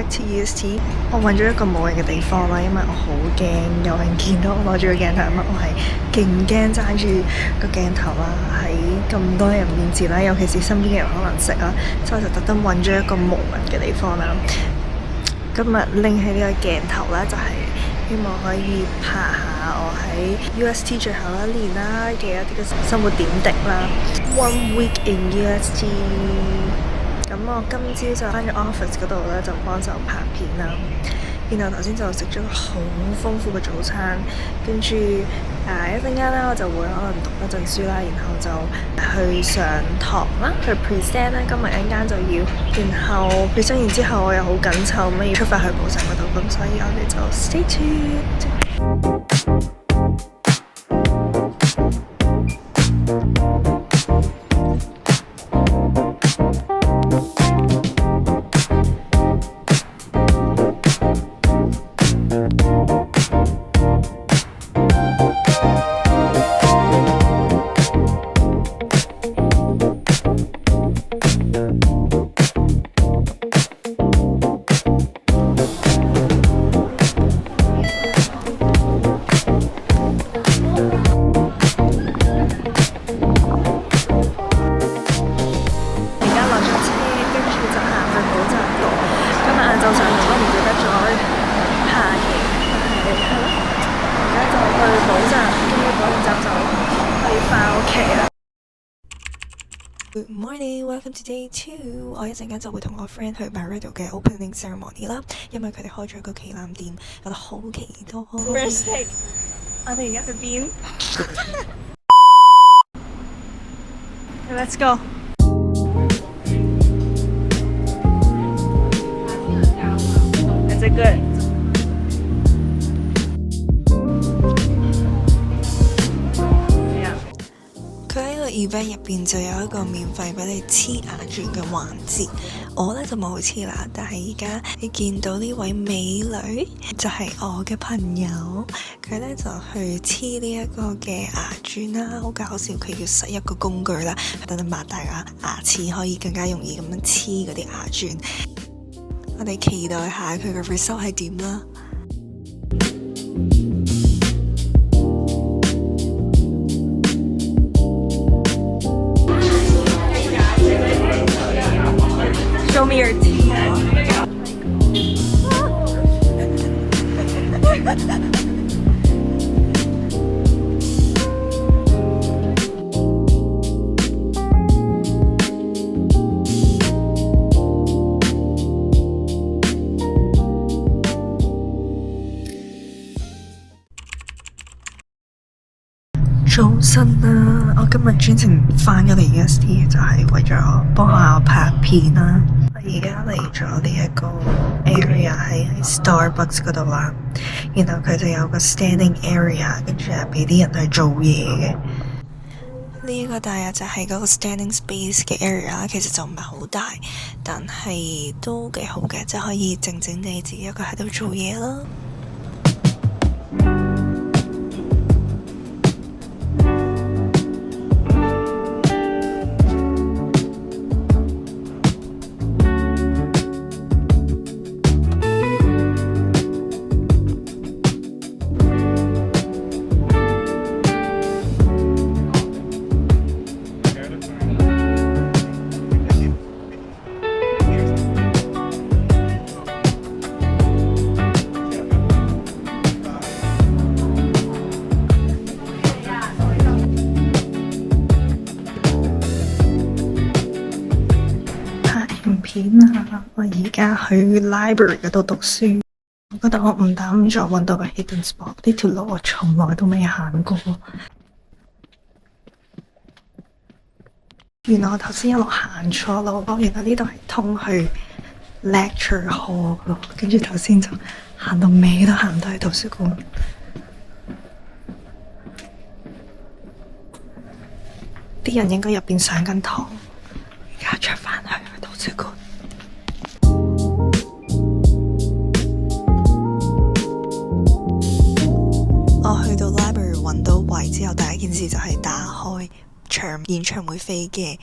TEST，我揾咗一個冇人嘅地方啦，因為我好驚有人見到我攞住個鏡頭，因為我係勁驚揸住個鏡頭啦，喺咁多人面前啦，尤其是身邊嘅人可能識啦，所以我就特登揾咗一個無人嘅地方啦。今日拎起呢個鏡頭咧，就係希望可以拍下我喺 UST 最後一年啦嘅一啲嘅生活點滴啦。One week in UST。咁我今朝就返咗 office 嗰度咧，就幫手拍片啦。然後頭先就食咗個好豐富嘅早餐，跟住一陣間咧我就會可能讀一陣書啦，然後就去上堂啦，去 present 啦。今日一陣間就要，然後 present 完之後我又好緊湊咁要出發去補習嗰度，咁所以我哋就 stay tuned。Good morning, welcome to day 2。我一陣間就會同我 friend 去 Byredo 嘅 opening ceremony 啦，因為佢哋開咗個旗艦店，我覺得好期待。First take， 我哋而家去邊？Let's go。Is it good？event 入邊就有一個免費俾你黐牙鑽嘅環節，我咧就冇黐啦，但係而家你見到呢位美女就係我嘅朋友，佢咧就去黐呢一個嘅牙鑽啦，好搞笑，佢要塞一個工具啦，等你擘大牙齒可以更加容易咁樣黐嗰啲牙鑽，我哋期待下佢嘅 result 係點啦。Show me your teeth. 早晨啊！我今日專程返咗嚟 UST， 就係為咗幫學校拍片啦。我而家嚟咗呢一個 area 喺 Starbucks 嗰度啦，然後佢就有個 standing area， 跟住係俾啲人去做嘢嘅。呢一個大約就係嗰個 standing space 嘅 area， 其實就唔係好大，但係都幾好嘅，即係可以靜靜地自己一個喺度做嘢啦。我而家去 library 嗰度讀書，我覺得我唔膽再搵到個 hidden spot， 呢條路我從來都未行過。原來我頭先一路行錯路，原來呢度係通去 lecture hall 咯，跟住頭先就行到尾都行唔到去圖書館。啲人應該入邊上緊堂，而家出返去圖書館。我去到 library 揾到位之後，第一件事就係打開演唱會飛嘅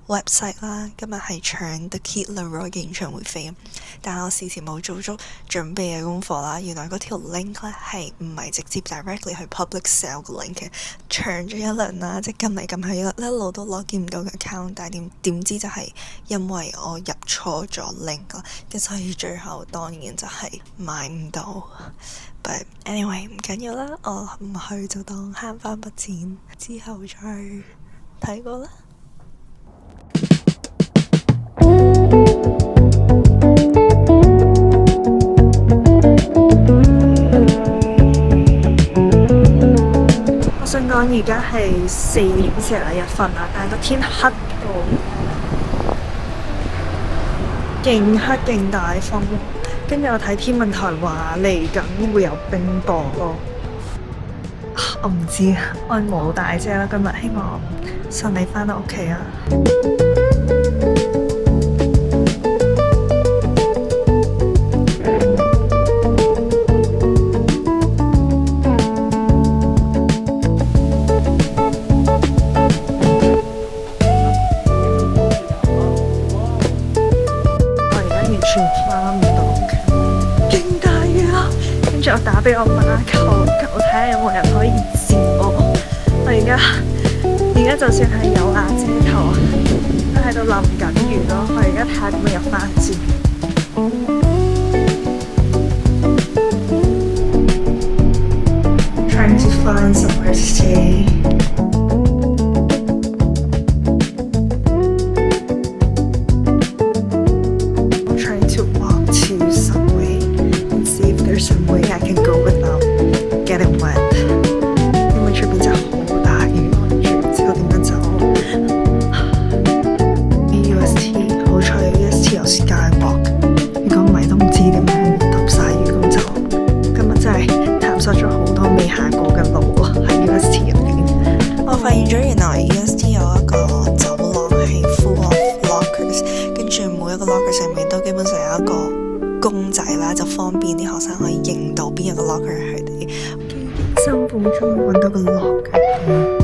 website 啦，今日係搶 The Kid Laroi 嘅演唱會飛，但係我事前冇做足準備嘅功課啦。原來嗰條 link 咧係唔係直接 directly 去 public sale 個 link 嘅，搶咗一輪啦，即係撳嚟撳去一路都攞見唔到個 account，但係點知就係因為我入錯咗 link 啦，跟所以最後當然就係買唔到。But anyway 唔緊要啦，我唔去就當慳翻筆錢，之後再睇過啦。我想講而家係4:41啦，但係個天黑到勁黑勁大風，跟住我睇天文台話嚟緊會有冰雹咯。我唔知啊，我冇帶遮啦，今日希望順利返到屋企啊！我而家完全返唔到屋企，勁大雨啊！跟住我打俾我媽求睇下有冇人可以接我。我而家就算係有瓦遮頭，都喺度淋緊雨咯。我而家睇下點樣入翻先。Trying to find somewhere to stay. Trying to walk to Subway and see if there's some way I can go without getting wet. 因為出邊真係好大雨，我完全唔知道點樣走。UST 好彩 UST 有 Skywalk， 如果唔係都唔知點樣揼晒雨咁走。今日真係探索咗好多未行過嘅路喎，喺 UST 入邊。我發現咗原來 UST 有一個走廊係 full of lockers， 跟住每一個 locker 上面都基本上有一個公仔啦，就方便啲學生可以認到邊一個 locker 係佢哋。辛苦終於揾到個 locker。